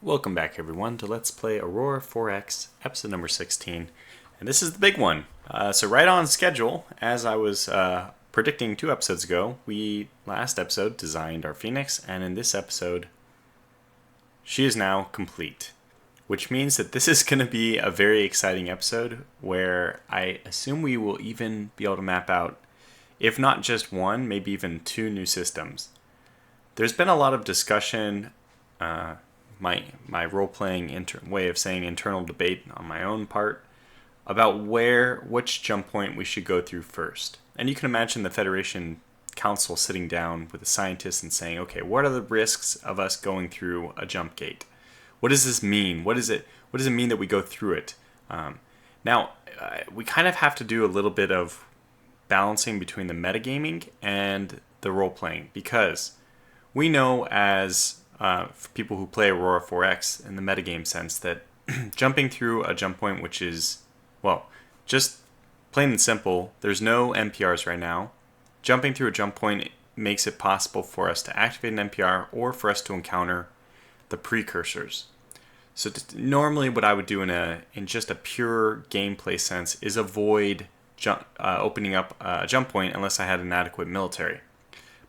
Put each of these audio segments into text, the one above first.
Welcome back everyone to Let's Play Aurora 4X, episode number 16. And this is the big one. So right on schedule, as I was predicting 2 episodes ago, we last episode designed our Phoenix, and in this episode, she is now complete. Which means that this is going to be a very exciting episode where I assume we will even be able to map out, if not just one, maybe even 2 new systems. There's been a lot of discussion, my role-playing way of saying internal debate on my own part about which jump point we should go through first. And you can imagine the Federation Council sitting down with the scientists and saying, okay, what are the risks of us going through a jump gate? What does this mean? What does it mean that we go through it? Now, we kind of have to do a little bit of balancing between the metagaming and the role-playing, because we know as for people who play Aurora 4X in the metagame sense that jumping through a jump point, which is, well, just plain and simple, there's no NPRs right now. Jumping through a jump point makes it possible for us to activate an NPR or for us to encounter the precursors. So normally what I would do in just a pure gameplay sense is avoid opening up a jump point unless I had an adequate military.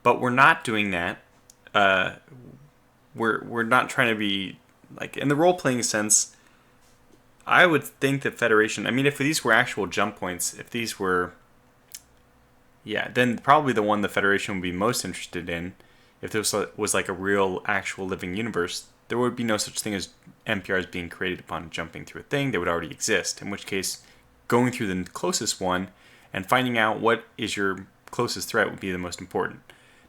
But we're not doing that. We're not trying to be, like, in the role-playing sense, I would think that Federation, I mean, if these were actual jump points, if these were, then probably the one the Federation would be most interested in, if this was like a real, actual living universe, there would be no such thing as NPRs being created upon jumping through a thing. They would already exist, in which case, going through the closest one and finding out what is your closest threat would be the most important.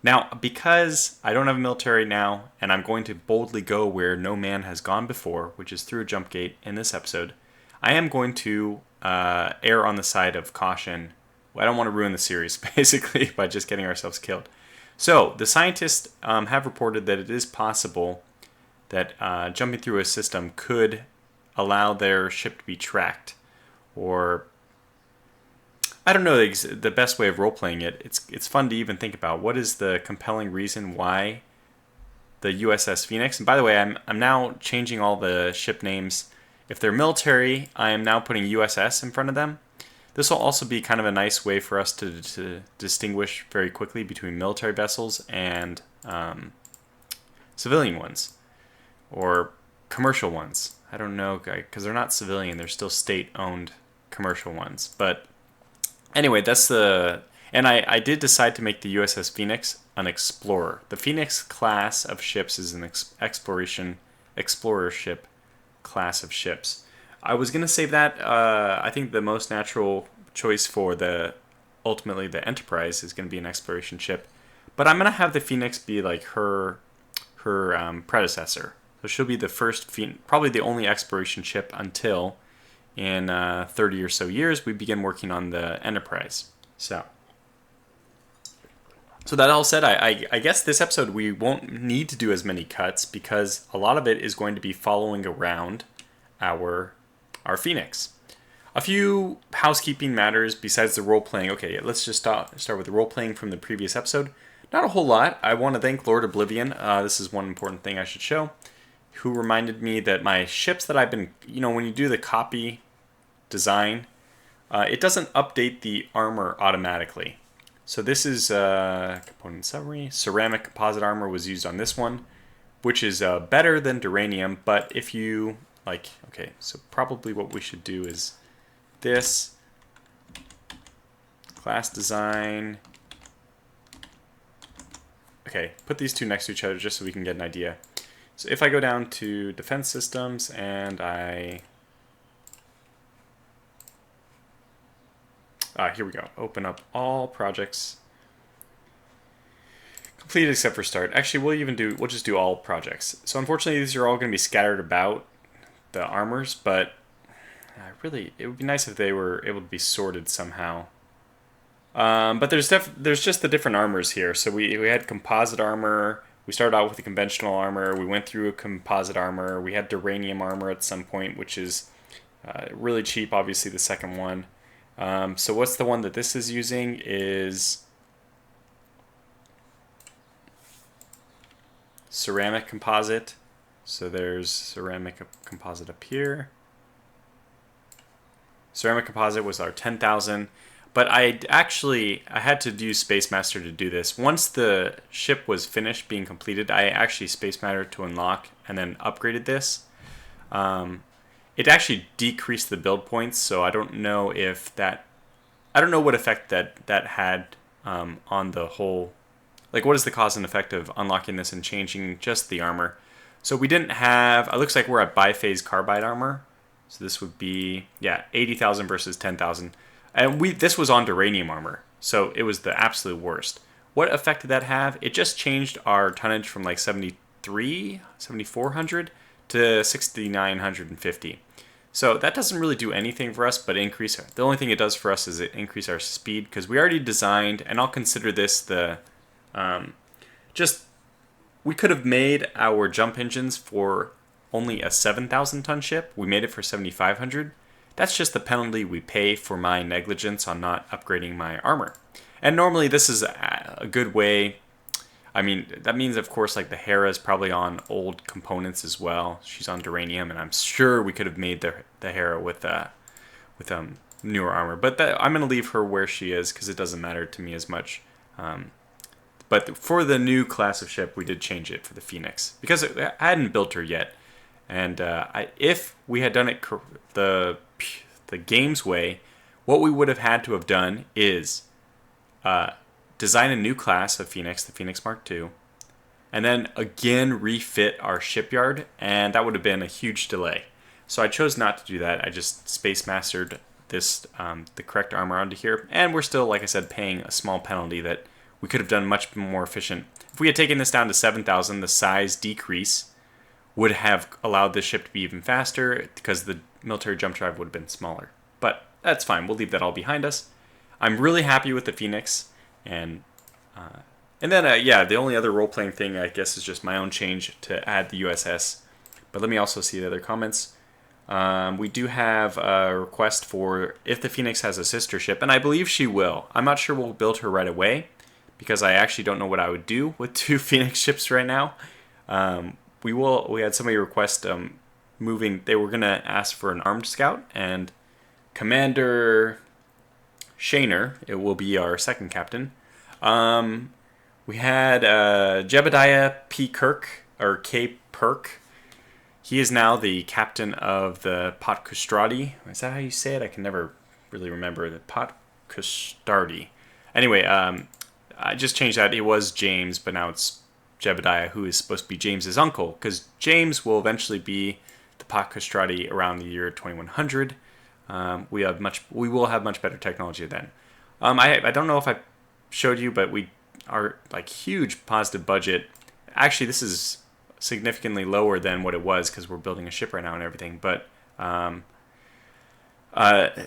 Now, because I don't have a military now, and I'm going to boldly go where no man has gone before, which is through a jump gate in this episode, I am going to err on the side of caution. Well, I don't want to ruin the series, basically, by just getting ourselves killed. So, the scientists have reported that it is possible that jumping through a system could allow their ship to be tracked, or I don't know the best way of role-playing it. It's fun to even think about. What is the compelling reason why the USS Phoenix? And by the way, I'm now changing all the ship names. If they're military, I am now putting USS in front of them. This will also be kind of a nice way for us to distinguish very quickly between military vessels and civilian ones. Or commercial ones. I don't know, because they're not civilian. They're still state-owned commercial ones. But anyway, that's the... And I did decide to make the USS Phoenix an explorer. The Phoenix class of ships is an explorer ship class of ships. I was going to save that. I think the most natural choice for ultimately the Enterprise is going to be an exploration ship. But I'm going to have the Phoenix be like her predecessor. So she'll be the first, probably the only exploration ship until in 30 or so years we begin working on the Enterprise. So that all said, I guess this episode we won't need to do as many cuts because a lot of it is going to be following around our Phoenix. A few housekeeping matters besides the role-playing. Okay, let's just start with the role-playing from the previous episode. Not a whole lot. I want to thank Lord Oblivion. This is one important thing I should show. Who reminded me that my ships that I've been, when you do the copy design, it doesn't update the armor automatically. So this is component summary. Ceramic composite armor was used on this one, which is better than duranium. But if you okay, so probably what we should do is this class design. Okay, put these two next to each other just so we can get an idea. So if I go down to defense systems and here we go. Open up all projects. Completed except for start. Actually, we'll just do all projects. So unfortunately, these are all going to be scattered about the armors, but it would be nice if they were able to be sorted somehow. But there's just the different armors here. So we had composite armor. We started out with the conventional armor. We went through a composite armor. We had duranium armor at some point, which is really cheap, obviously, the second one. So what's the one that this is using is ceramic composite. So there's ceramic composite up here. Ceramic composite was our 10,000. But I had to use Space Master to do this. Once the ship was finished being completed, I actually Space Master to unlock and then upgraded this. It actually decreased the build points, so I don't know if that... I don't know what effect that had on the whole... Like, what is the cause and effect of unlocking this and changing just the armor? So we didn't have... It looks like we're at biphase carbide armor. So this would be, 80,000 versus 10,000. And this was on duranium armor, so it was the absolute worst. What effect did that have? It just changed our tonnage from like 7,400 to 6,950. So that doesn't really do anything for us, but increase. The only thing it does for us is it increase our speed, because we already designed, and I'll consider this the, we could have made our jump engines for only a 7,000 ton ship. We made it for 7,500. That's just the penalty we pay for my negligence on not upgrading my armor. And normally this is a good way. I mean, that means, of course, like the Hera is probably on old components as well. She's on duranium, and I'm sure we could have made the Hera with newer armor. But I'm going to leave her where she is because it doesn't matter to me as much. But for the new class of ship, we did change it for the Phoenix because I hadn't built her yet. And if we had done it the game's way, what we would have had to have done is design a new class of Phoenix, the Phoenix Mark II, and then again refit our shipyard, and that would have been a huge delay. So I chose not to do that. I just Space Mastered this the correct armor onto here, and we're still, like I said, paying a small penalty that we could have done much more efficient. If we had taken this down to 7,000, the size decrease would have allowed this ship to be even faster because the military jump drive would have been smaller. But that's fine. We'll leave that all behind us. I'm really happy with the Phoenix. And then, the only other role-playing thing, I guess, is just my own change to add the USS. But let me also see the other comments. We do have a request for if the Phoenix has a sister ship, and I believe she will. I'm not sure we'll build her right away because I actually don't know what I would do with 2 Phoenix ships right now. We had somebody request moving. They were going to ask for an armed scout, and Commander Shaner, it will be our second captain. We had Jebediah P. Kirk, or K. Perk. He is now the captain of the Pot Custrati. Is that how you say it? I can never really remember. The Pot Custrati. Anyway, I just changed that. It was James, but now it's Jebediah, who is supposed to be James's uncle, because James will eventually be the Pot Custrati around the year 2100. We will have much better technology then. I don't know if I showed you, but we are like huge positive budget. Actually, this is significantly lower than what it was because we're building a ship right now and everything. But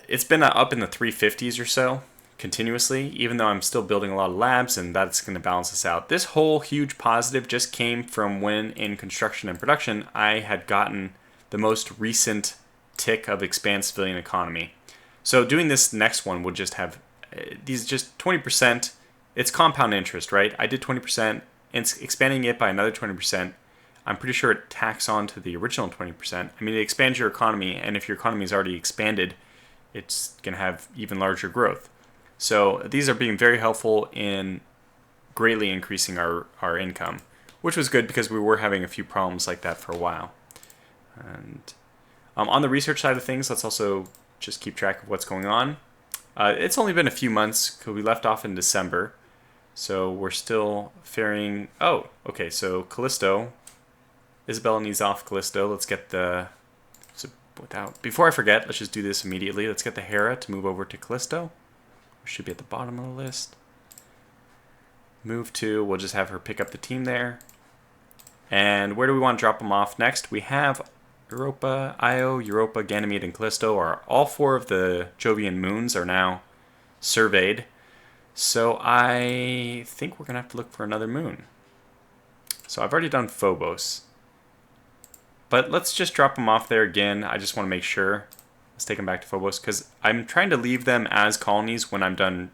it's been up in the 350s or so continuously, even though I'm still building a lot of labs, and that's going to balance us out. This whole huge positive just came from when in construction and production I had gotten the most recent tick of expand civilian economy. So doing this next one would just have these just 20%. It's compound interest, right? I did 20%, and expanding it by another 20%. I'm pretty sure it tacks on to the original 20%. I mean, it expands your economy, and if your economy is already expanded, it's going to have even larger growth. So these are being very helpful in greatly increasing our income, which was good because we were having a few problems like that for a while. And on the research side of things, let's also just keep track of what's going on. It's only been a few months because we left off in December. So we're still faring... Oh, okay, so Callisto. Isabella needs off Callisto. Let's get the... Before I forget, let's just do this immediately. Let's get the Hera to move over to Callisto. Should be at the bottom of the list. Move to, we'll just have her pick up the team there. And where do we want to drop them off next? We have Europa, Io, Europa, Ganymede, and Callisto. All 4 of the Jovian moons are now surveyed. So I think we're going to have to look for another moon. So I've already done Phobos. But let's just drop them off there again. I just want to make sure. Let's take them back to Phobos, because I'm trying to leave them as colonies when I'm done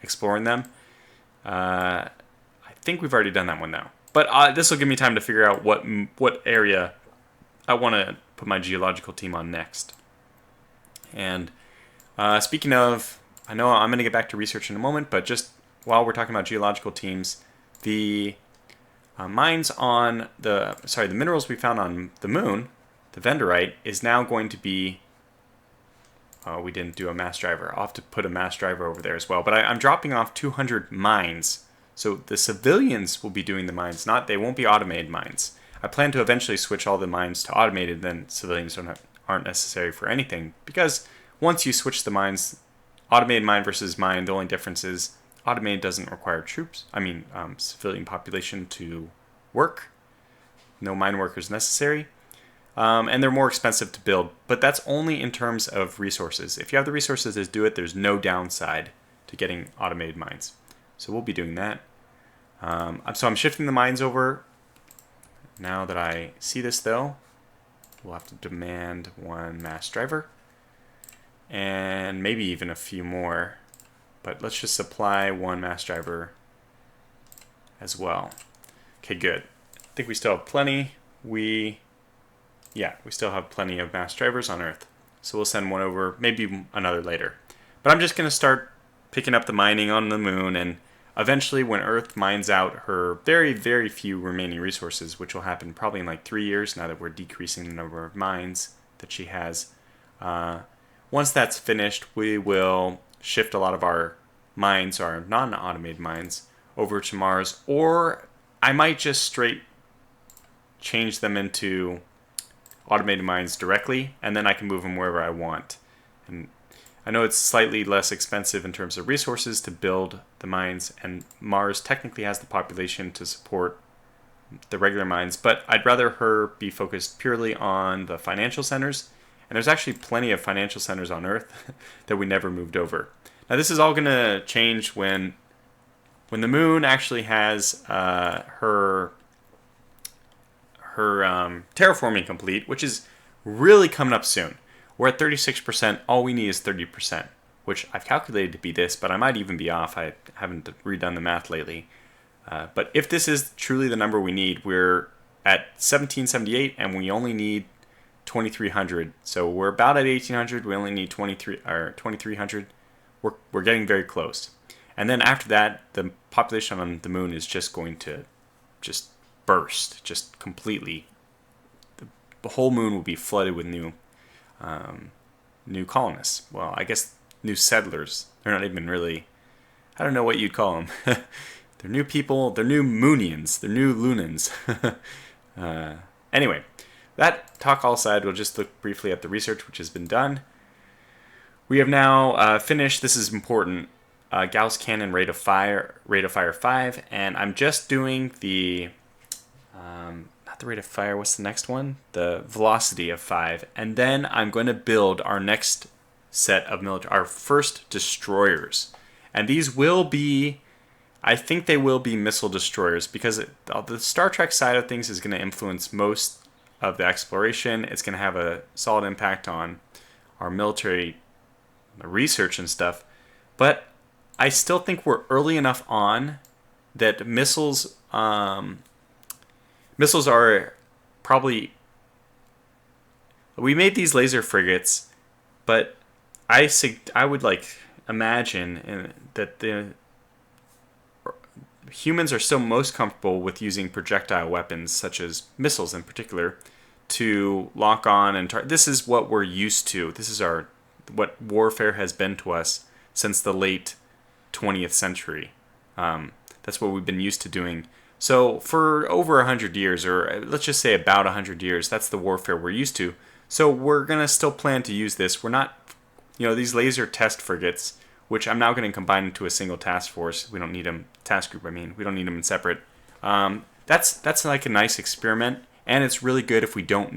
exploring them. I think we've already done that one now. But this will give me time to figure out what area I want to put my geological team on next. And speaking of, I know I'm going to get back to research in a moment, but just while we're talking about geological teams, the mines on the minerals we found on the moon, the Vendorite, is now going to be. We didn't do a mass driver. I'll have to put a mass driver over there as well. But I'm dropping off 200 mines. So the civilians will be doing the mines, they won't be automated mines. I plan to eventually switch all the mines to automated, then civilians aren't necessary for anything. Because once you switch the mines, automated mine versus mine, the only difference is automated doesn't require civilian population to work. No mine workers necessary. And they're more expensive to build, but that's only in terms of resources. If you have the resources to do it, there's no downside to getting automated mines. So we'll be doing that. So I'm shifting the mines over. Now that I see this, though, we'll have to demand one mass driver. And maybe even a few more. But let's just supply one mass driver as well. Okay, good. I think we still have plenty. We still have plenty of mass drivers on Earth. So we'll send one over, maybe another later. But I'm just going to start picking up the mining on the moon, and eventually when Earth mines out her very, very few remaining resources, which will happen probably in like 3 years now that we're decreasing the number of mines that she has. Once that's finished, we will shift a lot of our mines, our non-automated mines, over to Mars, or I might just straight change them into automated mines directly, and then I can move them wherever I want. And I know it's slightly less expensive in terms of resources to build the mines, and Mars technically has the population to support the regular mines, but I'd rather her be focused purely on the financial centers, and there's actually plenty of financial centers on Earth that we never moved over. Now this is all going to change when the moon actually has her terraforming complete, which is really coming up soon. We're at 36%. All we need is 30%, which I've calculated to be this, but I might even be off. I haven't redone the math lately. But if this is truly the number we need, we're at 1778, and we only need 2300. So we're about at 1800. We only need 2300. We're getting very close. And then after that, the population on the moon is just going to just burst, just completely. The whole moon will be flooded with new colonists. Well, I guess new settlers. They're not even really, I don't know what you'd call them. They're new people. They're new Moonians. They're new Lunans. Anyway, that talk all aside, we'll just look briefly at the research which has been done. We have now finished, this is important, Gauss Cannon rate of fire 5, and I'm just doing the not the rate of fire, what's the next one? The velocity of 5. And then I'm going to build our next set of our first destroyers. And these will be, I think they will be missile destroyers, because the Star Trek side of things is going to influence most of the exploration. It's going to have a solid impact on our military research and stuff. But I still think we're early enough on that missiles are probably... We made these laser frigates, but I would imagine that the humans are still most comfortable with using projectile weapons, such as missiles in particular, to lock on and this is what we're used to. This is what warfare has been to us since the late 20th century. That's what we've been used to doing. So for over 100 years, or let's just say about 100 years, that's the warfare we're used to. So we're going to still plan to use this. We're not, these laser test frigates, which I'm now going to combine into a single task force. We don't need them, task group, we don't need them in separate. That's like a nice experiment, and it's really good if we don't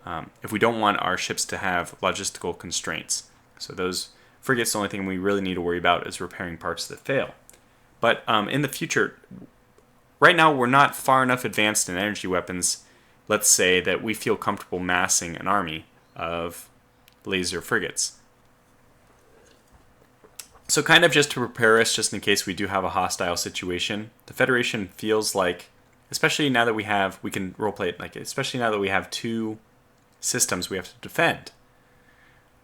want our ships to have logistical constraints. So those frigates, the only thing we really need to worry about is repairing parts that fail. But in the future, right now we're not far enough advanced in energy weapons, let's say, that we feel comfortable massing an army of laser frigates. So kind of just to prepare us, just in case we do have a hostile situation, the Federation feels like especially now that we can roleplay it like, especially now that we have two systems we have to defend.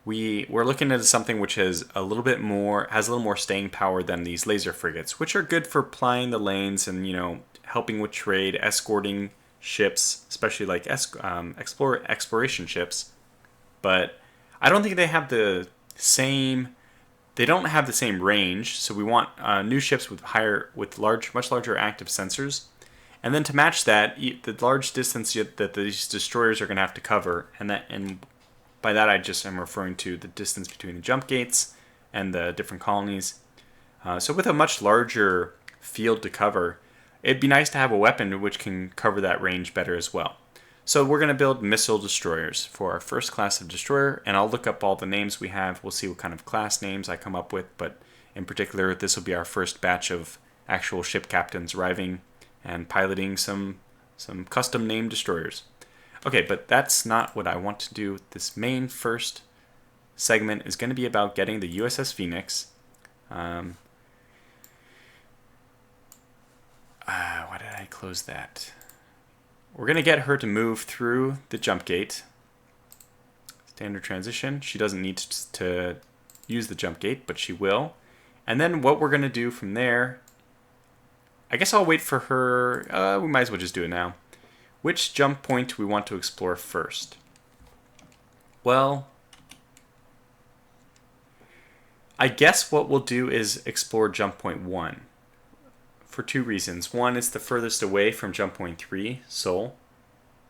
We're looking at something which has a little more staying power than these laser frigates, which are good for plying the lanes and, you know, helping with trade, escorting ships, especially like exploration ships. But I don't think they have the same. They don't have the same range, so we want new ships with much larger active sensors, and then to match that, the large distance that these destroyers are going to have to cover, and by that I just am referring to the distance between the jump gates and the different colonies. So with a much larger field to cover, it'd be nice to have a weapon which can cover that range better as well. So we're going to build missile destroyers for our first class of destroyer, and I'll look up all the names we have. We'll see what kind of class names I come up with, but in particular, this will be our first batch of actual ship captains arriving and piloting some custom named destroyers. Okay, but that's not what I want to do. This main first segment is going to be about getting the USS Phoenix. Why did I close that? We're going to get her to move through the jump gate. Standard transition. She doesn't need to use the jump gate, but she will. And then what we're going to do from there, I guess I'll wait for her. We might as well just do it now. Which jump point we want to explore first? Well, I guess what we'll do is explore jump point 1. For two reasons. One, it's the furthest away from jump point 3, Sol.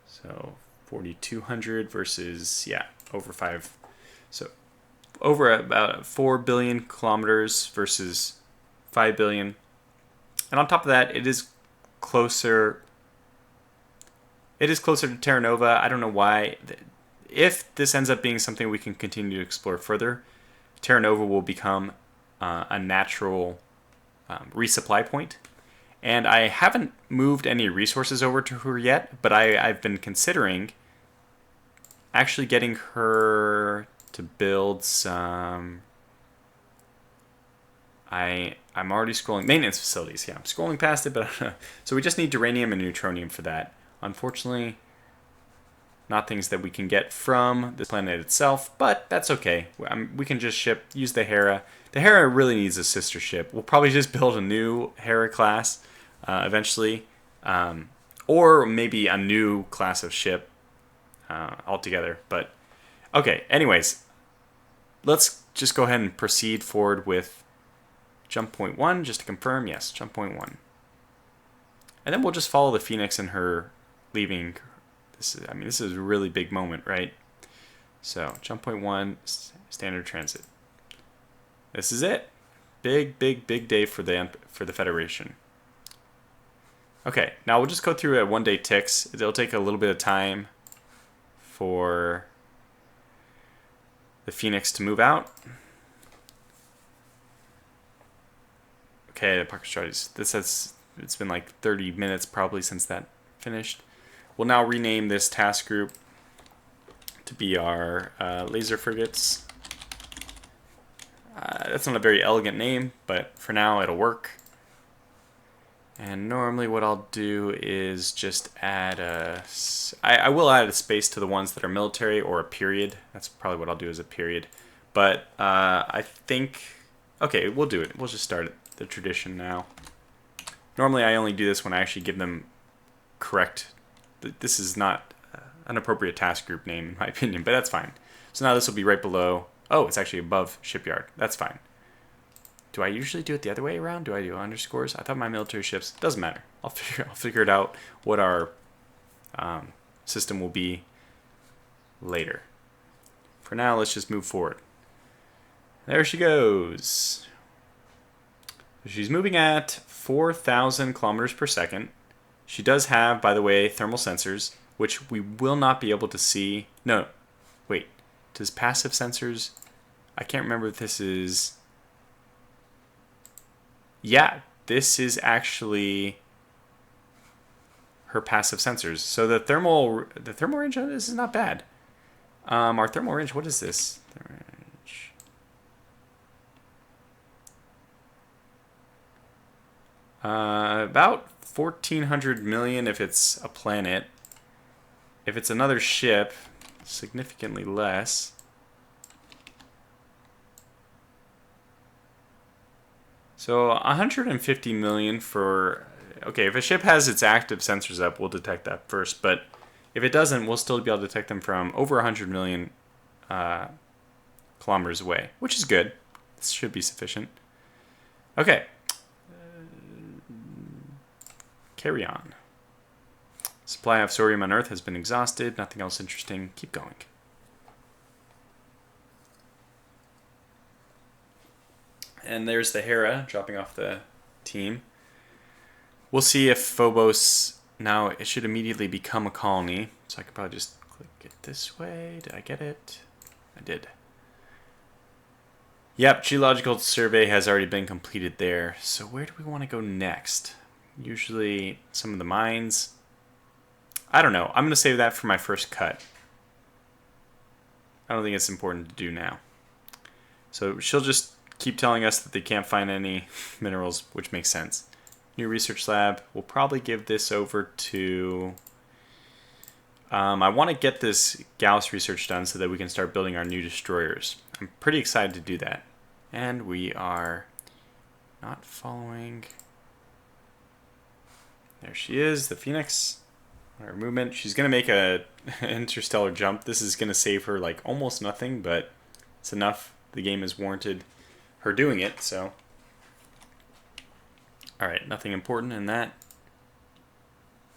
So 4,200 versus, over 5. So over about 4 billion kilometers versus 5 billion. And on top of that, it is closer. It is closer to Terra Nova. I don't know why. If this ends up being something we can continue to explore further, Terra Nova will become a natural resupply point. And I haven't moved any resources over to her yet, but I've been considering actually getting her to build some. I'm already scrolling maintenance facilities. Yeah, I'm scrolling past it, but so we just need uranium and neutronium for that. Unfortunately, not things that we can get from the planet itself, but that's okay. We can just use the Hera. The Hera really needs a sister ship. We'll probably just build a new Hera class eventually, or maybe a new class of ship altogether. But okay, anyways, let's just go ahead and proceed forward with jump point 1, just to confirm. Yes, jump point 1. And then we'll just follow the Phoenix and her leaving. This is a really big moment, right? So jump point 1, standard transit. This is it. Big day for the Federation. Okay, now we'll just go through at 1 day ticks. It'll take a little bit of time for the Phoenix to move out. Okay, the Parker strategies. It's been like 30 minutes probably since that finished. We'll now rename this task group to be our laser frigates. That's not a very elegant name, but for now it'll work. And normally what I'll do is just add I will add a space to the ones that are military, or a period. That's probably what I'll do, as a period. But I think, okay, we'll do it. We'll just start the tradition now. Normally I only do this when I actually give them correct. This is not an appropriate task group name in my opinion, but that's fine. So now this will be right below. Oh, it's actually above shipyard. That's fine. Do I usually do it the other way around? Do I do underscores? I thought my military ships. Doesn't matter. I'll figure it out what our system will be later. For now, let's just move forward. There she goes. She's moving at 4,000 kilometers per second. She does have, by the way, thermal sensors, which we will not be able to see. No, wait. Does passive sensors? I can't remember if this is. Yeah, this is actually her passive sensors. So the thermal range on this is not bad. Our thermal range, what is this? About 1,400 million if it's a planet. If it's another ship, significantly less. So 150 million for... Okay, if a ship has its active sensors up, we'll detect that first. But if it doesn't, we'll still be able to detect them from over 100 million kilometers away, which is good. This should be sufficient. Okay. Carry on. Supply of sodium on Earth has been exhausted. Nothing else interesting. Keep going. And there's the Hera dropping off the team. We'll see if Phobos... Now, it should immediately become a colony. So I could probably just click it this way. Did I get it? I did. Yep, geological survey has already been completed there. So where do we want to go next? Usually some of the mines. I don't know. I'm going to save that for my first cut. I don't think it's important to do now. So she'll just keep telling us that they can't find any minerals, which makes sense. New research lab. We'll probably give this over to... I want to get this Gauss research done so that we can start building our new destroyers. I'm pretty excited to do that. And we are not following... There she is, the Phoenix. Her movement. She's going to make a interstellar jump. This is going to save her like almost nothing, but it's enough. The game has warranted her doing it, so... Alright, nothing important in that.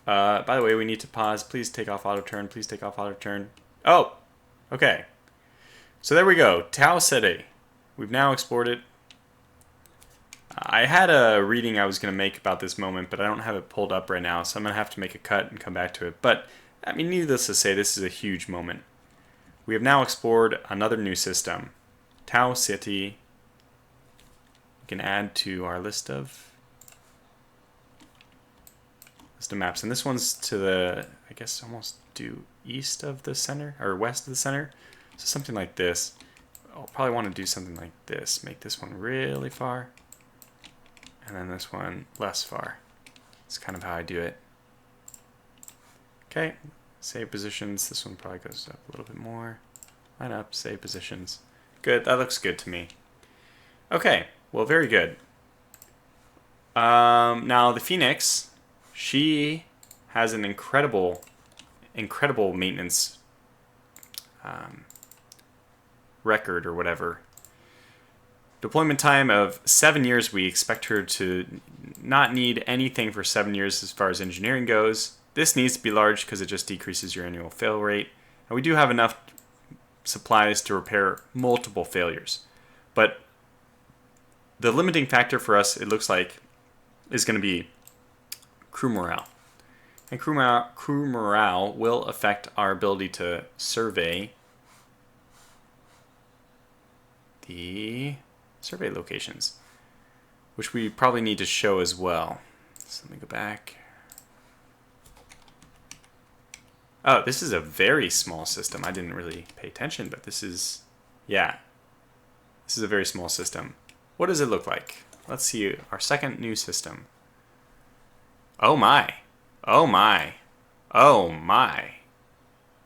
By the way, we need to pause. Please take off auto turn. Please take off auto turn. Oh! Okay. So there we go. Tau Ceti. We've now explored it. I had a reading I was going to make about this moment, but I don't have it pulled up right now, so I'm going to have to make a cut and come back to it. But, I mean, needless to say, this is a huge moment. We have now explored another new system. Tau Ceti. We can add to our list of maps. And this one's to the, I guess, almost due east of the center, or west of the center. So something like this. I'll probably want to do something like this. Make this one really far. And then this one less far. That's kind of how I do it. Okay, save positions. This one probably goes up a little bit more. Line up, save positions. Good, that looks good to me. Okay, well, very good. Now the Phoenix, she has an incredible maintenance record or whatever. Deployment time of 7 years. We expect her to not need anything for 7 years as far as engineering goes. This needs to be large because it just decreases your annual fail rate. And we do have enough supplies to repair multiple failures. But the limiting factor for us, it looks like, is going to be crew morale. And crew morale will affect our ability to survey the survey locations, which we probably need to show as well. So let me go back. Oh, this is a very small system. I didn't really pay attention, but this is, yeah, this is a very small system. What does it look like? Let's see our second new system. Oh my. Oh my. Oh my.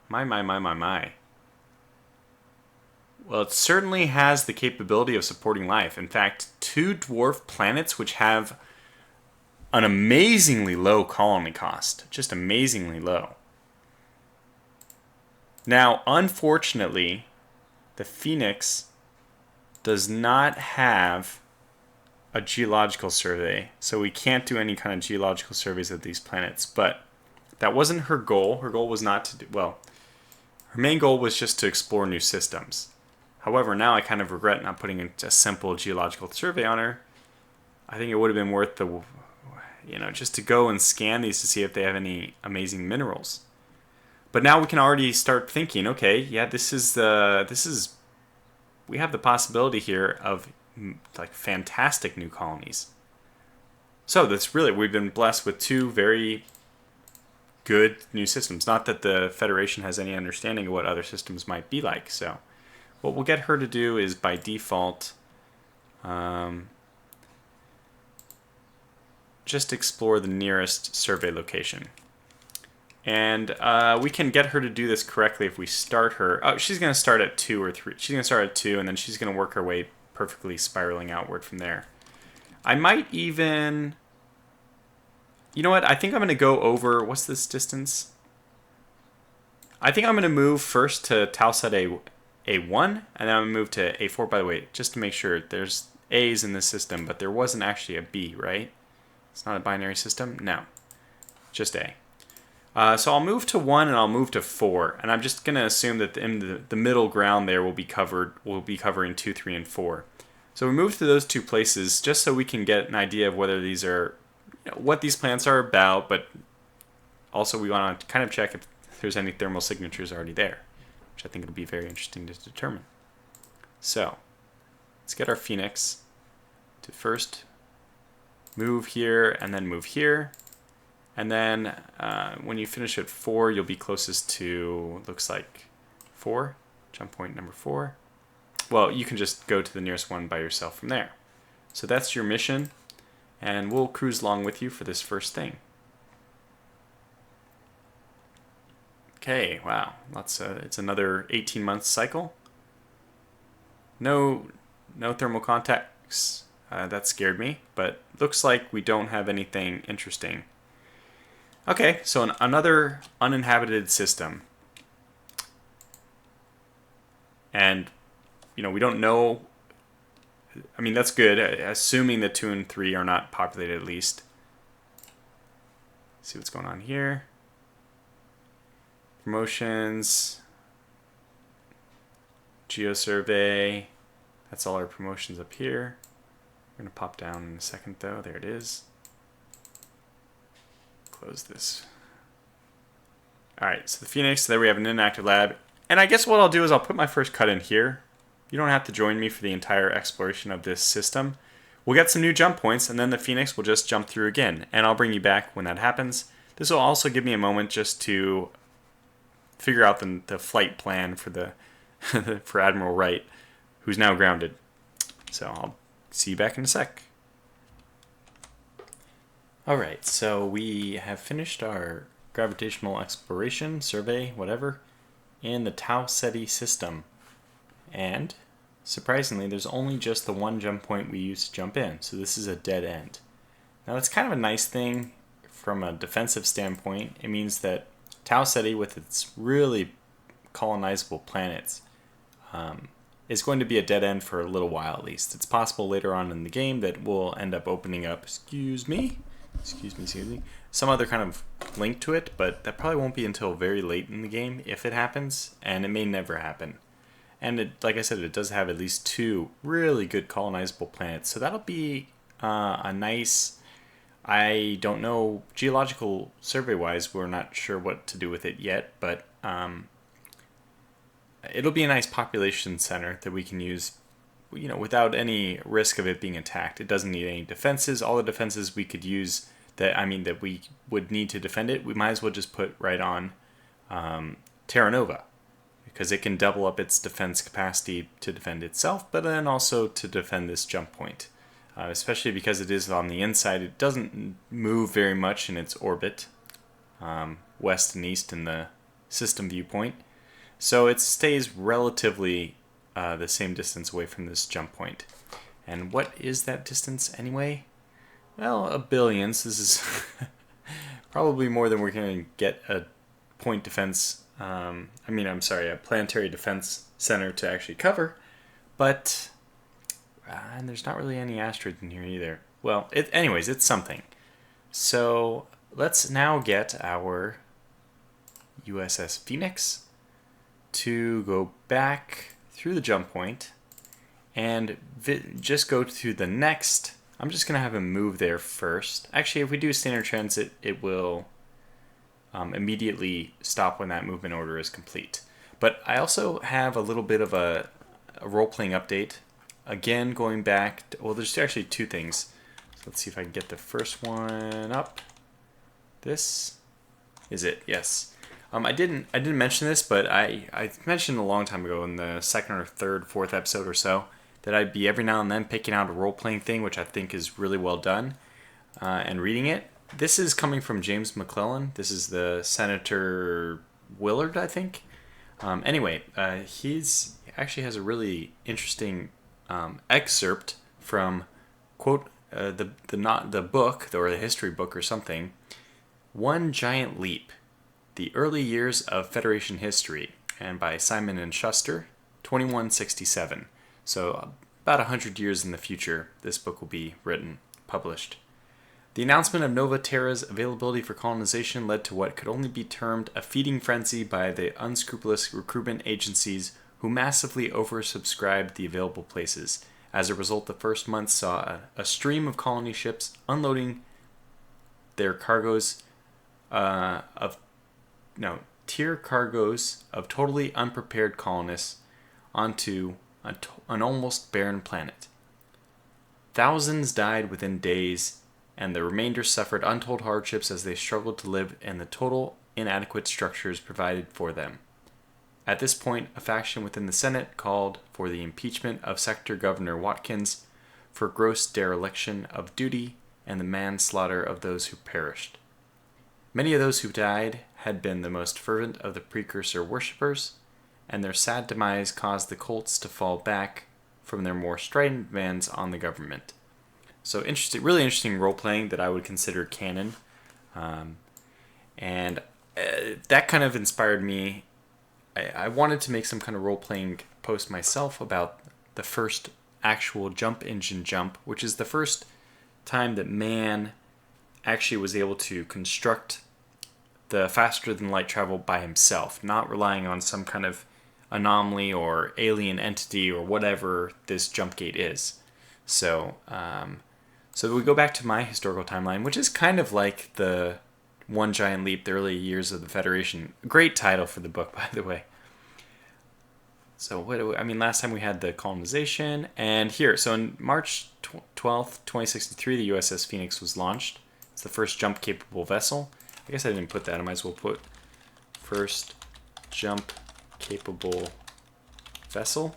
My. Well, it certainly has the capability of supporting life. In fact, 2 dwarf planets which have an amazingly low colony cost. Just amazingly low. Now, unfortunately, the Phoenix does not have a geological survey, so we can't do any kind of geological surveys of these planets. But that wasn't her goal. Her goal was not to do, well, her main goal was just to explore new systems. However, now I kind of regret not putting a simple geological survey on her. I think it would have been worth the, just to go and scan these to see if they have any amazing minerals. But now we can already start thinking, okay, yeah, we have the possibility here of like fantastic new colonies. So we've been blessed with 2 very good new systems. Not that the Federation has any understanding of what other systems might be like, so... What we'll get her to do is, by default, just explore the nearest survey location. And we can get her to do this correctly if we start her. Oh, she's going to start at 2 or 3. She's going to start at 2, and then she's going to work her way perfectly spiraling outward from there. I might even... You know what? I think I'm going to go over... What's this distance? I think I'm going to move first to Tauset A1, and then I'm going to move to A4. By the way, just to make sure, there's A's in this system, but there wasn't actually a B, right? It's not a binary system? No. Just A. So I'll move to 1 and I'll move to 4, and I'm just going to assume that in the middle ground there will be covering 2, 3, and 4. So we move to those two places just so we can get an idea of whether these are, what these plants are about, but also we want to kind of check if there's any thermal signatures already there, which I think it'll be very interesting to determine. So let's get our Phoenix to first move here and then move here. And then when you finish at 4, you'll be closest to, looks like 4, jump point number 4. Well, you can just go to the nearest one by yourself from there. So that's your mission, and we'll cruise along with you for this first thing. Okay, wow, it's another 18-month cycle. No thermal contacts. That scared me, but looks like we don't have anything interesting. Okay, so another uninhabited system. And, we don't know. I mean, that's good, assuming that 2 and 3 are not populated at least. See what's going on here. Promotions. Geosurvey. That's all our promotions up here. We're going to pop down in a second, though. There it is. Close this. Alright, so the Phoenix, there we have an inactive lab. And I guess what I'll do is I'll put my first cut in here. You don't have to join me for the entire exploration of this system. We'll get some new jump points, and then the Phoenix will just jump through again. And I'll bring you back when that happens. This will also give me a moment just to figure out the flight plan for for Admiral Wright, who's now grounded. So I'll see you back in a sec. Alright, so we have finished our gravitational exploration, survey, whatever, in the Tau Ceti system. And, surprisingly, there's only just the one jump point we used to jump in, so this is a dead end. Now that's kind of a nice thing from a defensive standpoint. It means that Tau Ceti, with its really colonizable planets, is going to be a dead end for a little while at least. It's possible later on in the game that we'll end up opening up, excuse me, some other kind of link to it, but that probably won't be until very late in the game if it happens, and it may never happen. And like I said, it does have at least 2 really good colonizable planets, so that'll be a nice, I don't know, geological survey-wise, we're not sure what to do with it yet, but it'll be a nice population center that we can use, without any risk of it being attacked. It doesn't need any defenses. All the defenses we could use that we would need to defend it, we might as well just put right on Terra Nova, because it can double up its defense capacity to defend itself, but then also to defend this jump point. Especially because it is on the inside. It doesn't move very much in its orbit, west and east in the system viewpoint. So it stays relatively the same distance away from this jump point. And what is that distance anyway? Well, a billion. So this is probably more than we're going to get a point defense, a planetary defense center to actually cover. But, and there's not really any asteroids in here either. Well, anyways, it's something. So let's now get our USS Phoenix to go back through the jump point and just go to the next. I'm just going to have him move there first. Actually, if we do standard transit, it will immediately stop when that movement order is complete. But I also have a little bit of a role-playing update. Again, going back, there's actually 2 things. So let's see if I can get the first one up. This is it, yes. I didn't mention this, but I mentioned a long time ago in the 2nd or 3rd, 4th episode or so that I'd be every now and then picking out a role-playing thing, which I think is really well done. and reading it. This is coming from James McClellan. This is the Senator Willard, I think. Anyway, he's actually has a really interesting excerpt from, quote, the book, or the history book or something, One Giant Leap, The Early Years of Federation History, and by Simon and Schuster, 2167. So about 100 years in the future, this book will be written, published. The announcement of Nova Terra's availability for colonization led to what could only be termed a feeding frenzy by the unscrupulous recruitment agencies who massively oversubscribed the available places. As a result, the first month saw a stream of colony ships unloading their cargoes tier cargoes of totally unprepared colonists onto an almost barren planet. Thousands died within days, and the remainder suffered untold hardships as they struggled to live in the total inadequate structures provided for them. At this point, a faction within the Senate called for the impeachment of Sector Governor Watkins for gross dereliction of duty and the manslaughter of those who perished. Many of those who died had been the most fervent of the precursor worshippers, and their sad demise caused the cults to fall back from their more strident demands on the government. So really interesting role-playing that I would consider canon. And that kind of inspired me. I wanted to make some kind of role-playing post myself about the first actual jump engine jump, which is the first time that man actually was able to construct the faster-than-light travel by himself, not relying on some kind of anomaly or alien entity or whatever this jump gate is. So we go back to my historical timeline, which is kind of like the One Giant Leap, the early years of the Federation. Great title for the book, by the way. So last time we had the colonization, and here, so in March 12th, 2063, the USS Phoenix was launched. It's the first jump-capable vessel. I guess I didn't put that. I might as well put first jump-capable vessel.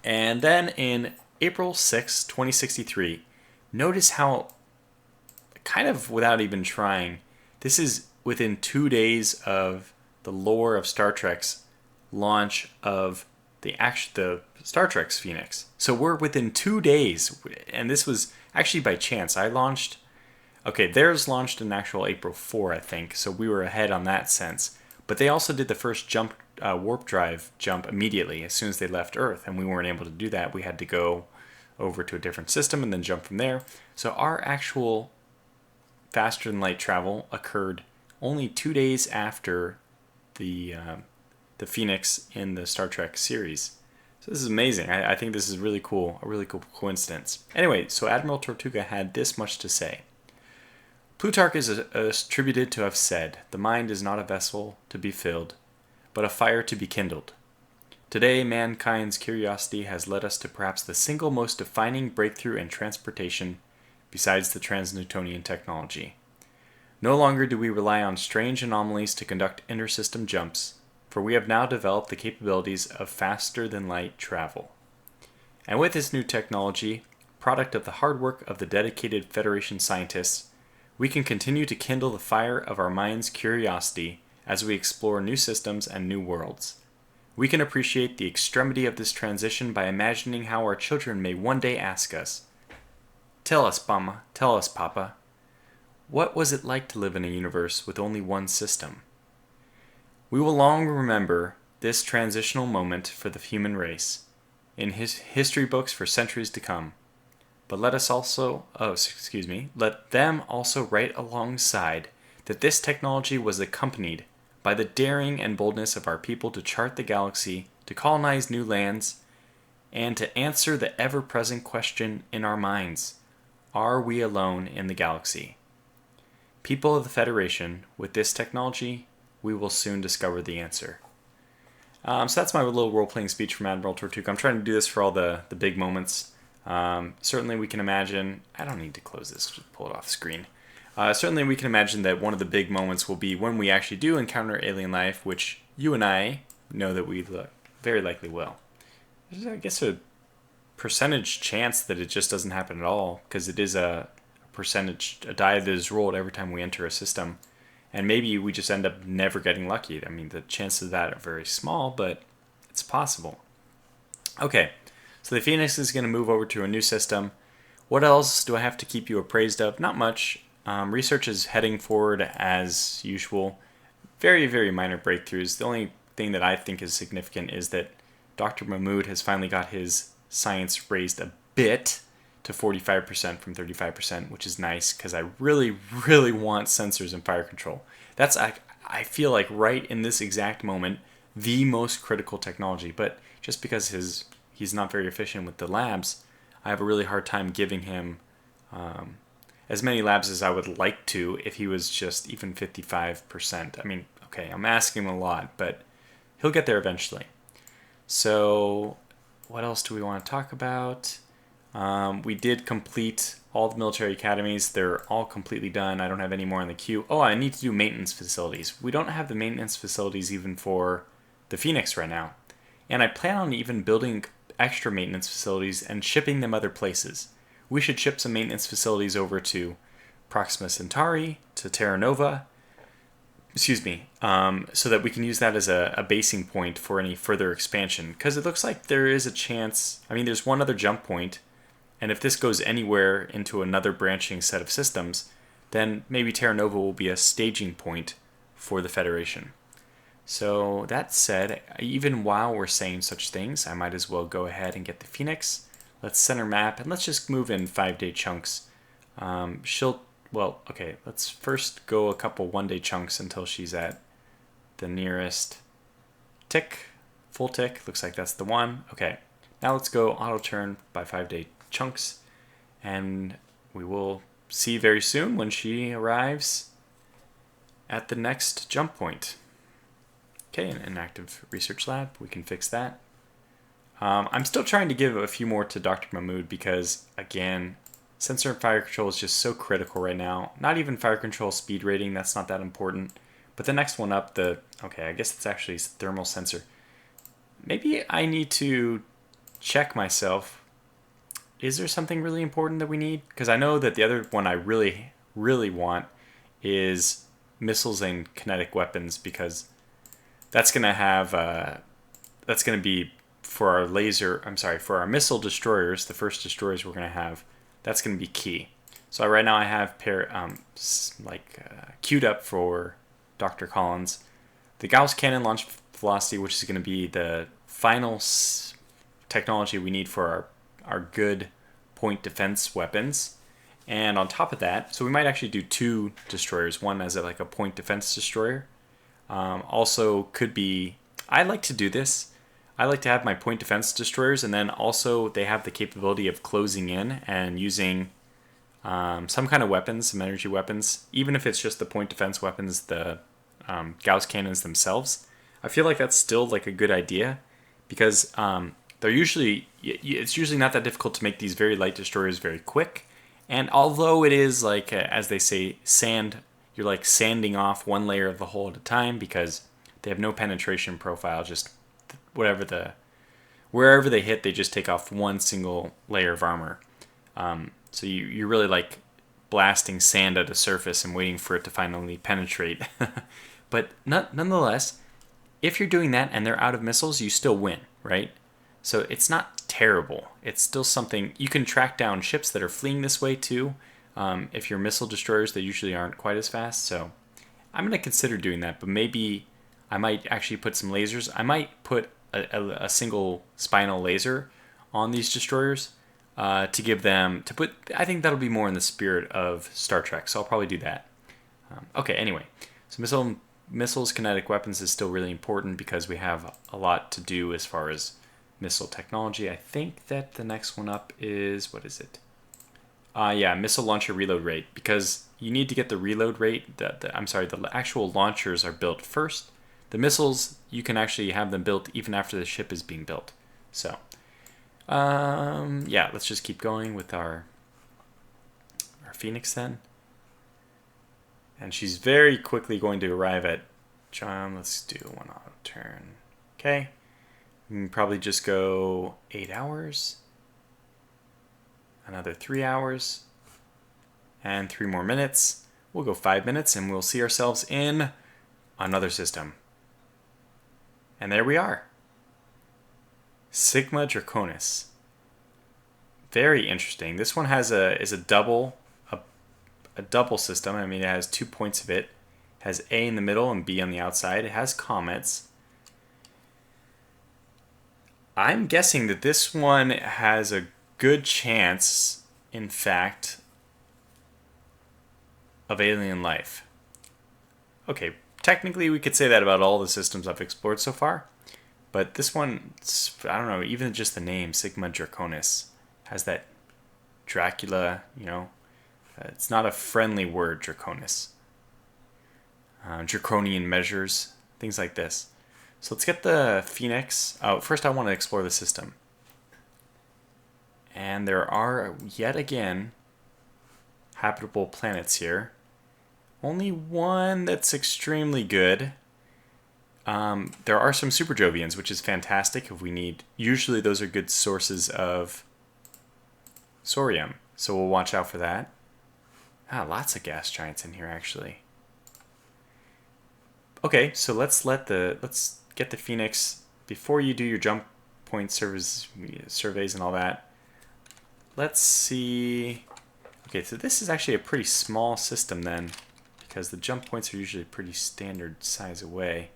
And then in April 6, 2063, notice how, kind of without even trying, this is within 2 days of the lore of Star Trek's launch of the Star Trek's Phoenix. So we're within 2 days, and this was actually by chance. Theirs launched in actual April 4, I think, so we were ahead on that sense. But they also did the first warp drive jump immediately as soon as they left Earth, and we weren't able to do that. We had to go over to a different system and then jump from there. So our actual faster-than-light travel occurred only 2 days after the Phoenix in the Star Trek series. So this is amazing. I think this is really cool, a really cool coincidence. Anyway, so Admiral Tortuga had this much to say. Plutarch is attributed to have said, "The mind is not a vessel to be filled, but a fire to be kindled." Today, mankind's curiosity has led us to perhaps the single most defining breakthrough in transportation besides the transnewtonian technology. No longer do we rely on strange anomalies to conduct intersystem jumps, for we have now developed the capabilities of faster-than-light travel. And with this new technology, product of the hard work of the dedicated Federation scientists, we can continue to kindle the fire of our mind's curiosity as we explore new systems and new worlds. We can appreciate the extremity of this transition by imagining how our children may one day ask us, tell us, Papa, what was it like to live in a universe with only one system?" We will long remember this transitional moment for the human race in history books for centuries to come. But let them also write alongside that this technology was accompanied by the daring and boldness of our people to chart the galaxy, to colonize new lands, and to answer the ever-present question in our minds, are we alone in the galaxy? People of the Federation, with this technology, we will soon discover the answer. So that's my little role-playing speech from Admiral Tortuga. I'm trying to do this for all the big moments. Certainly we can imagine, I don't need to close this, just pull it off the screen. Certainly we can imagine that one of the big moments will be when we actually do encounter alien life, which you and I know that we very likely will. There's, I guess, a percentage chance that it just doesn't happen at all, because it is a percentage, a die that is rolled every time we enter a system. And maybe we just end up never getting lucky. I mean, the chances of that are very small, but it's possible. Okay, so the Phoenix is going to move over to a new system. What else do I have to keep you appraised of? Not much. Research is heading forward as usual. Very, very minor breakthroughs. The only thing that I think is significant is that Dr. Mahmood has finally got his science raised a bit to 45% from 35%, which is nice because I really, really want sensors and fire control. That's, I feel like right in this exact moment, the most critical technology. But just because he's not very efficient with the labs, I have a really hard time giving him as many labs as I would like to if he was just even 55%. I mean, okay, I'm asking him a lot, but he'll get there eventually. So what else do we want to talk about? We did complete all the military academies. They're all completely done. I don't have any more in the queue. Oh, I need to do maintenance facilities. We don't have the maintenance facilities even for the Phoenix right now. And I plan on even building extra maintenance facilities and shipping them other places. We should ship some maintenance facilities over to Proxima Centauri, to Terra Nova, so that we can use that as a basing point for any further expansion. Because it looks like there is a chance, I mean, there's one other jump point, and if this goes anywhere into another branching set of systems, then maybe Terra Nova will be a staging point for the Federation. So that said, even while we're saying such things, I might as well go ahead and get the Phoenix. Let's center map, and let's just move in 5-day chunks. Let's first go a couple 1-day chunks until she's at the nearest tick, full tick. Looks like that's the one. Okay, now let's go auto turn by 5-day chunks, and we will see very soon when she arrives at the next jump point. Okay, an inactive research lab, we can fix that. I'm still trying to give a few more to Dr. Mahmood because, again, sensor and fire control is just so critical right now. Not even fire control speed rating, that's not that important. But the next one up, I guess it's actually thermal sensor. Maybe I need to check myself. Is there something really important that we need? Because I know that the other one I really, really want is missiles and kinetic weapons, because that's going to be for our missile destroyers, the first destroyers we're going to have. That's going to be key. So right now I have queued up for Dr. Collins the Gauss cannon launch velocity, which is going to be the final technology we need for our good point defense weapons. And on top of that, so we might actually do 2 destroyers, one as a point defense destroyer. Also could be, I like to do this. I like to have my point defense destroyers, and then also they have the capability of closing in and using some kind of weapons, some energy weapons, even if it's just the point defense weapons, the Gauss cannons themselves. I feel like that's still a good idea, because it's usually not that difficult to make these very light destroyers very quick. And although it is as they say, you're sanding off one layer of the hull at a time, because they have no penetration profile, just wherever they hit, they just take off one single layer of armor. So you're really blasting sand at a surface and waiting for it to finally penetrate. But nonetheless, if you're doing that and they're out of missiles, you still win, right? So it's not terrible. It's still something. You can track down ships that are fleeing this way too. If you're missile destroyers, they usually aren't quite as fast. So I'm going to consider doing that, but maybe I might actually put some lasers. I might put a single spinal laser on these destroyers I think that'll be more in the spirit of Star Trek, so I'll probably do that. Okay, anyway, so missiles, kinetic weapons is still really important because we have a lot to do as far as missile technology. I think that the next one up is, what is it? Missile launcher reload rate, because you need to get the reload rate. The actual launchers are built first. The missiles, you can actually have them built even after the ship is being built. So, let's just keep going with our Phoenix then. And she's very quickly going to arrive at John. Let's do one auto turn. Okay. We can probably just go 8 hours. Another 3 hours. and 3 more minutes. We'll go 5 minutes and we'll see ourselves in another system. And there we are. Sigma Draconis. Very interesting. This one is a double system. I mean, it has 2 points of it. It has A in the middle and B on the outside. It has comets. I'm guessing that this one has a good chance, in fact, of alien life. Okay, technically we could say that about all the systems I've explored so far, but this one, I don't know, even just the name, Sigma Draconis, has that Dracula, it's not a friendly word, Draconis. Draconian measures, things like this. So let's get the Phoenix. Oh, first I want to explore the system. And there are, yet again, habitable planets here. Only one that's extremely good. There are some super Jovians, which is fantastic if we need. Usually those are good sources of Saurium, so we'll watch out for that. Lots of gas giants in here, actually. Okay, so let's get the Phoenix before you do your jump point surveys and all that. Let's see. Okay, so this is actually a pretty small system then, because the jump points are usually pretty standard size away.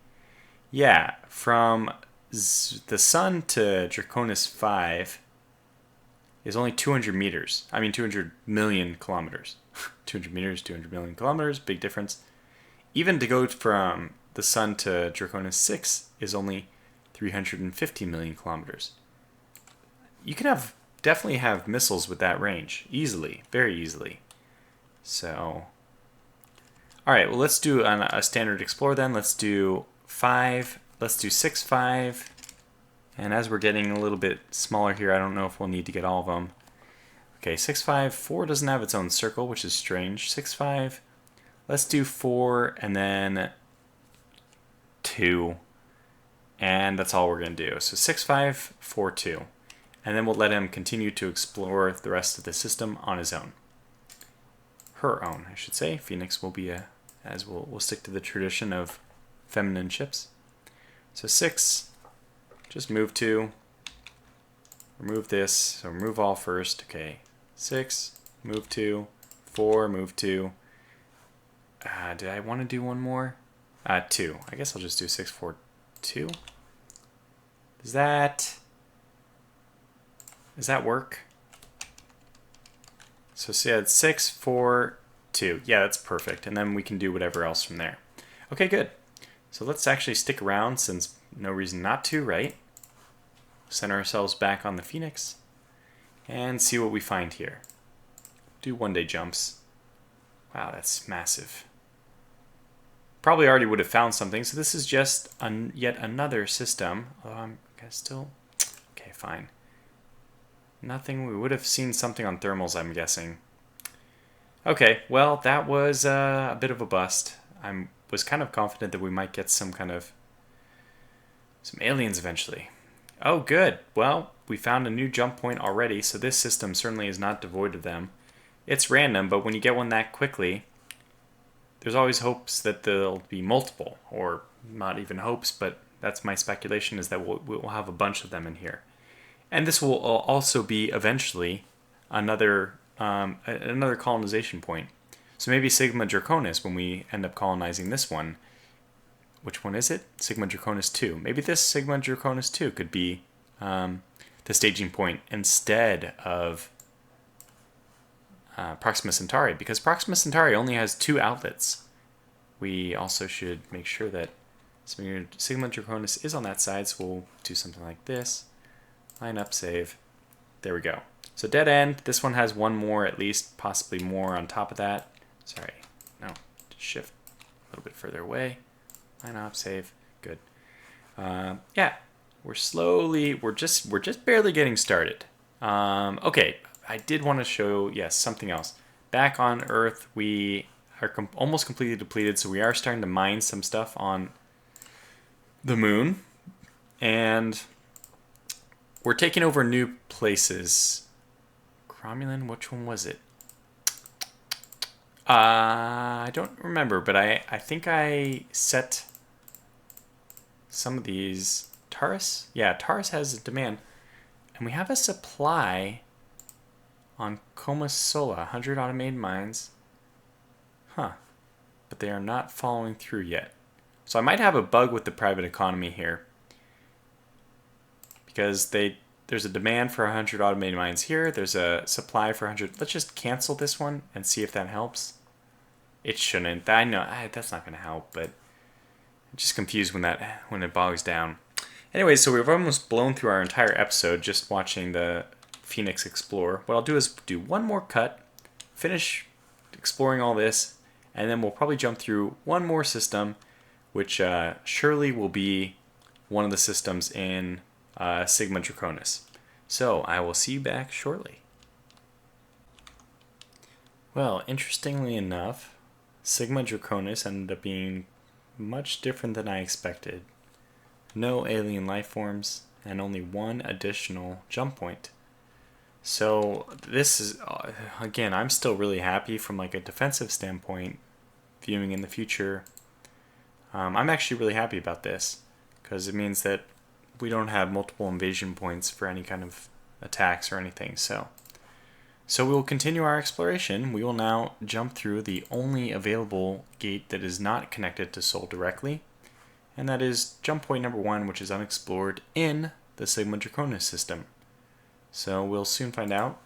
Yeah, from the sun to Draconis 5 is only 200 meters. I mean 200 million kilometers. 200 meters, 200 million kilometers, big difference. Even to go from the sun to Draconis 6 is only 350 million kilometers. You can definitely have missiles with that range. Easily, very easily. So, alright, well let's do a standard explore then. Let's do 5, let's do 6, 5. And as we're getting a little bit smaller here, I don't know if we'll need to get all of them. Okay, 6, 5, 4 doesn't have its own circle, which is strange. 6, 5, let's do 4, and then 2. And that's all we're going to do. So 6, 5, 4, 2. And then we'll let him continue to explore the rest of the system on his own. Her own, I should say. Phoenix will be we'll stick to the tradition of feminine ships. So 6, just move 2, remove this, so remove all first. Okay, 6, move 2, 4, move 2. Did I want to do one more? 2. I guess I'll just do 6, 4, 2. Does that work? So yeah, it's 6, 4, 2. Yeah, that's perfect. And then we can do whatever else from there. Okay, good. So let's actually stick around since no reason not to, right? Center ourselves back on the Phoenix and see what we find here. Do one-day jumps. Wow, that's massive. Probably already would have found something, so this is just yet another system. Okay, fine. Nothing. We would have seen something on thermals, I'm guessing. Okay, well, that was a bit of a bust. I was kind of confident that we might get some aliens eventually. Oh, good. Well, we found a new jump point already, so this system certainly is not devoid of them. It's random, but when you get one that quickly, there's always hopes that there'll be multiple, or not even hopes, but that's my speculation, is that we'll have a bunch of them in here. And this will also be eventually another colonization point. So maybe Sigma Draconis, when we end up colonizing this one, which one is it? Sigma Draconis 2. Maybe this Sigma Draconis 2 could be the staging point instead of Proxima Centauri, because Proxima Centauri only has 2 outlets. We also should make sure that Sigma Draconis is on that side, so we'll do something like this. Line up, save. There we go. So dead end. This one has one more, at least, possibly more on top of that. Sorry, no, shift a little bit further away. Line up, save. Good. Yeah, we're just barely getting started. Okay, I did want to show, yes, something else. Back on Earth, we are almost completely depleted, so we are starting to mine some stuff on the moon, and we're taking over new places. Cromulin, which one was it? I don't remember, but I think I set some of these. Taurus? Yeah, Taurus has a demand. And we have a supply on Sola, 100 automated mines. Huh. But they are not following through yet. So I might have a bug with the private economy here. Because there's a demand for 100 automated mines here. There's a supply for 100. Let's just cancel this one and see if that helps. It shouldn't. I know that's not going to help, but I'm just confused when it bogs down. Anyway, so we've almost blown through our entire episode just watching the Phoenix explore. What I'll do is do one more cut, finish exploring all this, and then we'll probably jump through one more system, which surely will be one of the systems in Sigma Draconis. So I will see you back shortly. Well, interestingly enough, Sigma Draconis ended up being much different than I expected. No alien life forms, and only one additional jump point. So this is, again, I'm still really happy from like a defensive standpoint, viewing in the future. I'm actually really happy about this, because it means that we don't have multiple invasion points for any kind of attacks or anything. So we will continue our exploration. We will now jump through the only available gate that is not connected to Sol directly, and that is jump point number 1, which is unexplored in the Sigma Draconis system. So we'll soon find out,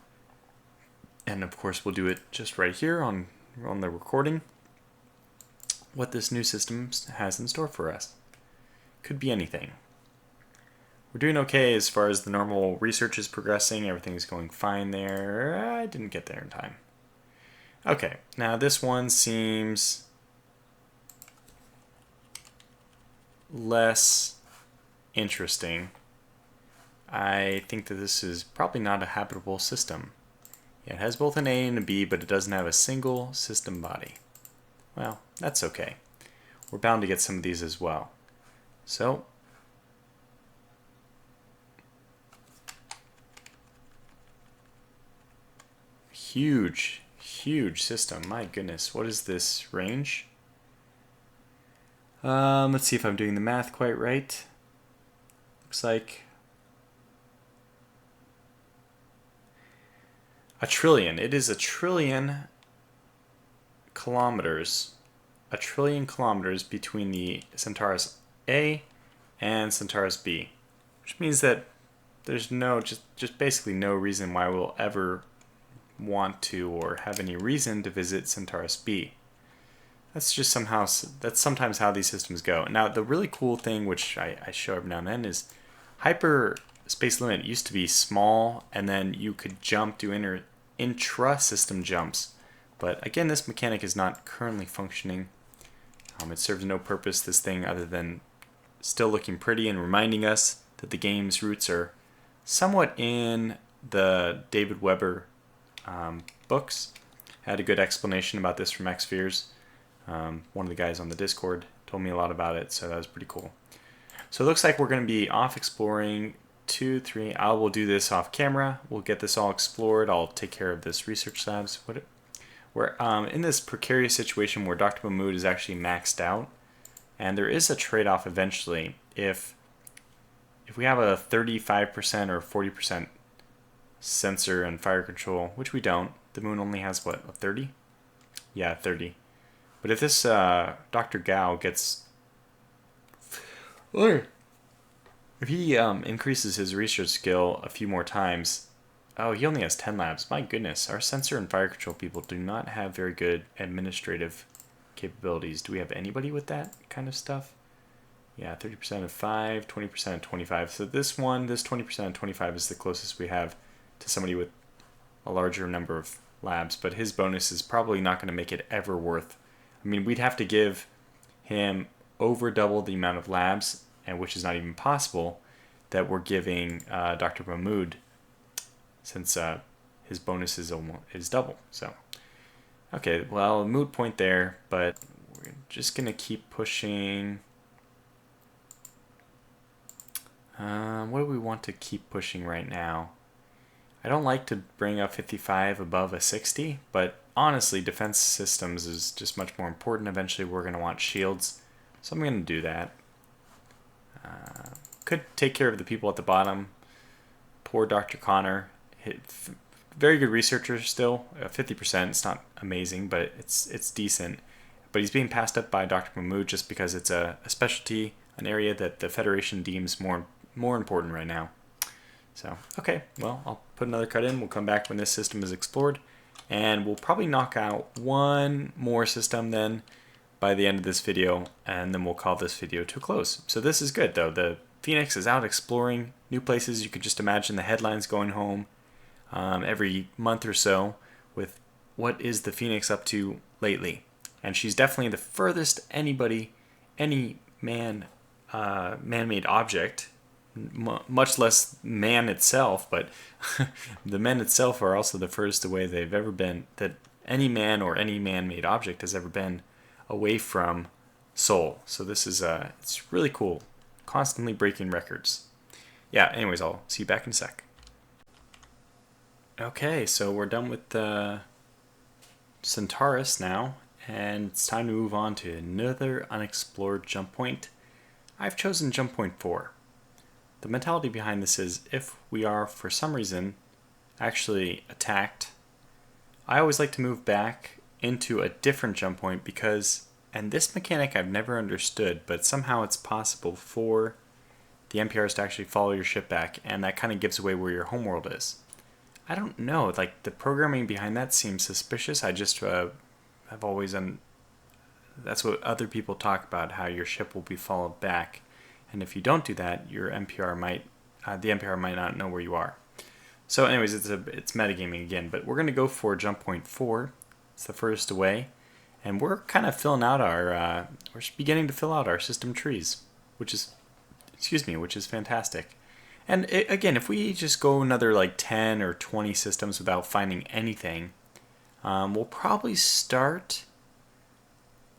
and of course we'll do it just right here on the recording, what this new system has in store for us. Could be anything. We're doing okay as far as the normal research is progressing. Everything's going fine there. I didn't get there in time. Okay, now this one seems less interesting. I think that this is probably not a habitable system. Yeah, it has both an A and a B, but it doesn't have a single system body. Well, that's okay. We're bound to get some of these as well. So, huge system. My goodness, what is this range? Let's see if I'm doing the math quite right. Looks like a trillion. It is 1 trillion kilometers. 1 trillion kilometers between the Centaurus A and Centaurus B, which means that there's just basically no reason why we'll ever want to or have any reason to visit Centaurus B. That's sometimes how these systems go. Now, the really cool thing, which I show every now and then, is hyperspace limit used to be small, and then you could jump, do intra-system jumps. But again, this mechanic is not currently functioning. It serves no purpose, this thing, other than still looking pretty and reminding us that the game's roots are somewhat in the David Weber books. I had a good explanation about this from Xpheres. One of the guys on the Discord told me a lot about it, so that was pretty cool. So it looks like we're going to be off exploring 2, 3. I will do this off camera. We'll get this all explored. I'll take care of this research labs. We're in this precarious situation where Dr. Mahmood is actually maxed out, and there is a trade-off eventually. If we have a 35% or 40% sensor and fire control, which we don't, the moon only has what, a 30? Yeah, 30. But if this Dr. Gao gets, or if he increases his research skill a few more times, oh, he only has 10 labs. My goodness, our sensor and fire control people do not have very good administrative capabilities. Do we have anybody with that kind of stuff? Yeah, 30% of 5, 20% of 25. So this 20% of 25 is the closest we have to somebody with a larger number of labs, but his bonus is probably not going to make it ever worth. I mean, we'd have to give him over double the amount of labs, and which is not even possible, that we're giving Dr. Mahmood, since his bonus is double. So, okay, well, a moot point there, but we're just going to keep pushing. What do we want to keep pushing right now? I don't like to bring a 55 above a 60, but honestly, defense systems is just much more important. Eventually, we're going to want shields, so I'm going to do that. Could take care of the people at the bottom. Poor Dr. Connor. Very good researcher still. 50%. It's not amazing, but it's decent. But he's being passed up by Dr. Mahmood just because it's a specialty, an area that the Federation deems more important right now. So, okay, well, I'll put another cut in. We'll come back when this system is explored. And we'll probably knock out one more system then by the end of this video. And then we'll call this video to a close. So this is good, though. The Phoenix is out exploring new places. You could just imagine the headlines going home every month or so with what is the Phoenix up to lately. And she's definitely the furthest any man-made object, much less man itself, but the men itself are also the furthest away they've ever been, that any man or any man-made object has ever been away from Sol. So this is it's really cool. Constantly breaking records. Yeah, anyways, I'll see you back in a sec. Okay, so we're done with the Centaurus now, and it's time to move on to another unexplored jump point. I've chosen jump point 4. The mentality behind this is if we are, for some reason, actually attacked, I always like to move back into a different jump point because, and this mechanic I've never understood, but somehow it's possible for the NPRs to actually follow your ship back, and that kind of gives away where your homeworld is. I don't know, like the programming behind that seems suspicious. I just have always, that's what other people talk about, how your ship will be followed back. And if you don't do that, your NPR might, the NPR might not know where you are. So anyways, it's metagaming again, but we're going to go for jump point 4. It's the furthest away. And we're kind of filling out our, we're beginning to fill out our system trees, which is fantastic. And again, if we just go another like 10 or 20 systems without finding anything, we'll probably start,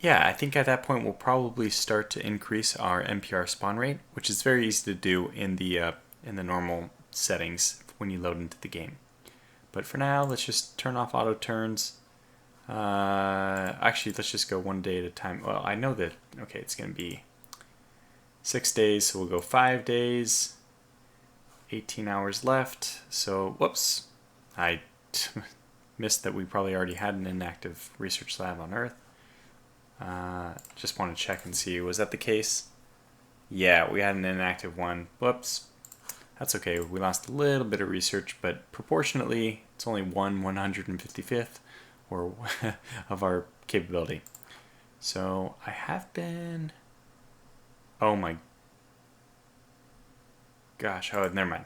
I think at that point we'll probably start to increase our NPR spawn rate, which is very easy to do in the normal settings when you load into the game. But for now, let's just turn off auto turns. Actually, let's just go one day at a time. Well, I know that, okay, it's going to be 6 days, so we'll go 5 days. 18 hours left. So, whoops. I missed that we probably already had an inactive research lab on Earth. Just want to check and see, was that the case? Yeah, we had an inactive one. Whoops. That's okay. We lost a little bit of research, but proportionately, it's only 1/155th or of our capability. So, I have been... Oh my gosh, oh, never mind.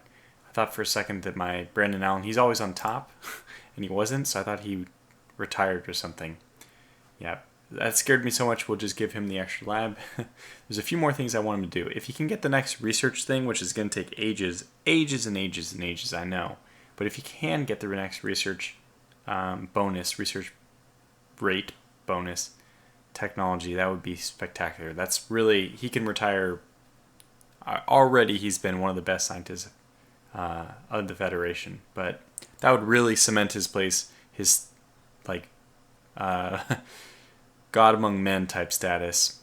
I thought for a second that my Brandon Allen, he's always on top, and he wasn't, so I thought he retired or something. Yeah, that scared me so much, we'll just give him the extra lab. There's a few more things I want him to do. If he can get the next research thing, which is going to take ages and ages, I know. But if he can get the next research research rate bonus technology, that would be spectacular. That's really, he can retire. Already he's been one of the best scientists of the Federation, but that would really cement his place, his like God among men type status.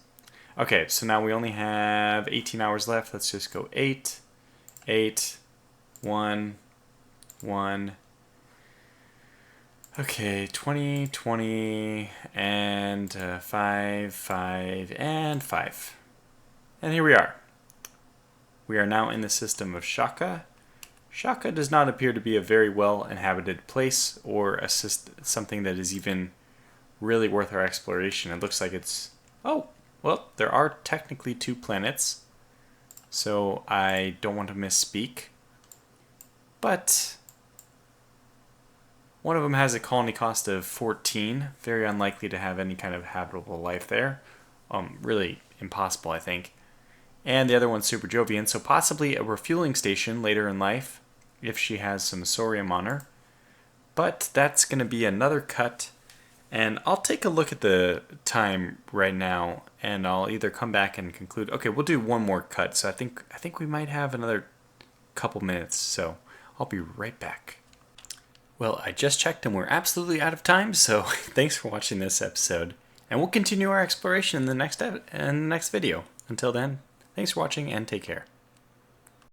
Okay, so now we only have 18 hours left. Let's just go 8, 8, 1, 1. Okay, 20, 20, and 5, 5, and 5. And here we are. We are now in the system of Shaka. Shaka does not appear to be a very well inhabited place or something that is even really worth our exploration. It looks like it's... Oh, well, there are technically 2 planets, so I don't want to misspeak. But one of them has a colony cost of 14. Very unlikely to have any kind of habitable life there. Really impossible, I think. And the other one's super Jovian, so possibly a refueling station later in life if she has some sorium on her. But that's going to be another cut, and I'll take a look at the time right now, and I'll either come back and conclude. Okay, we'll do one more cut, so I think we might have another couple minutes, so I'll be right back. Well, I just checked and we're absolutely out of time, so thanks for watching this episode. And we'll continue our exploration in the next video. Until then, thanks for watching and take care.